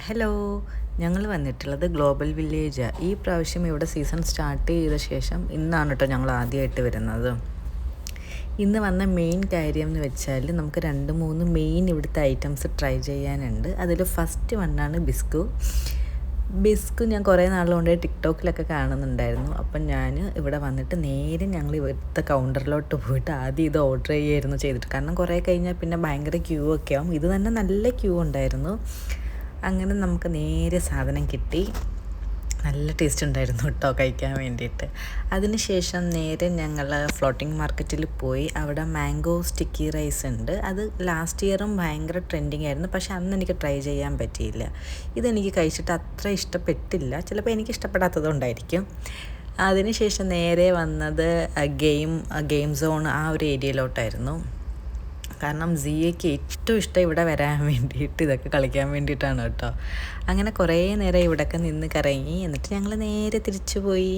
Hello, ഞങ്ങൾ വന്നിട്ടുള്ളത് global വില്ലേജാണ്. ഈ പ്രാവശ്യം ഇവിടെ സീസൺ സ്റ്റാർട്ട് ചെയ്ത ശേഷം ഇന്നാണ് കേട്ടോ ഞങ്ങൾ ആദ്യമായിട്ട് വരുന്നത്. ഇന്ന് വന്ന മെയിൻ കാര്യം എന്ന് വെച്ചാൽ നമുക്ക് 2-3 മെയിൻ ഇവിടുത്തെ ഐറ്റംസ് ട്രൈ ചെയ്യാനുണ്ട്. അതിൽ ഫസ്റ്റ് വണ്ണാണ് ബിസ്കു ഞാൻ കുറേ നാളുകൊണ്ട് ടിക്ടോക്കിലൊക്കെ കാണുന്നുണ്ടായിരുന്നു. അപ്പം ഞാൻ ഇവിടെ വന്നിട്ട് നേരെ ഞങ്ങൾ ഇവിടുത്തെ കൗണ്ടറിലോട്ട് പോയിട്ട് ആദ്യം ഇത് ഓർഡർ ചെയ്യുമായിരുന്നു ചെയ്തിട്ട്. കാരണം കുറേ കഴിഞ്ഞാൽ പിന്നെ ഭയങ്കര ക്യൂ ഒക്കെ ആവും. ഇത് തന്നെ നല്ല ക്യൂ ഉണ്ടായിരുന്നു. അങ്ങനെ നമുക്ക് നേരെ സാധനം കിട്ടി. നല്ല ടേസ്റ്റ് ഉണ്ടായിരുന്നു കേട്ടോ കഴിക്കാൻ വേണ്ടിയിട്ട്. അതിനുശേഷം നേരെ ഞങ്ങൾ ഫ്ലോട്ടിംഗ് മാർക്കറ്റിൽ പോയി. അവിടെ മാംഗോ സ്റ്റിക്കി റൈസ് ഉണ്ട്. അത് ലാസ്റ്റ് ഇയറും ഭയങ്കര ട്രെൻഡിങ് ആയിരുന്നു. പക്ഷെ അന്ന് എനിക്ക് ട്രൈ ചെയ്യാൻ പറ്റിയില്ല. ഇതെനിക്ക് കഴിച്ചിട്ട് അത്ര ഇഷ്ടപ്പെട്ടില്ല. ചിലപ്പോൾ എനിക്ക് ഇഷ്ടപ്പെടാത്തതുകൊണ്ടായിരിക്കും. അതിനുശേഷം നേരെ വന്നത് ഗെയിം സോൺ ആ ഒരു ഏരിയയിലോട്ടായിരുന്നു. കാരണം സിയയ്ക്ക് ഏറ്റവും ഇഷ്ടം ഇവിടെ വരാൻ വേണ്ടിയിട്ട് ഇതൊക്കെ കളിക്കാൻ വേണ്ടിയിട്ടാണ് കേട്ടോ. അങ്ങനെ കുറേ നേരം ഇവിടെയൊക്കെ നിന്ന് കറങ്ങി. എന്നിട്ട് ഞങ്ങൾ നേരെ തിരിച്ചു പോയി.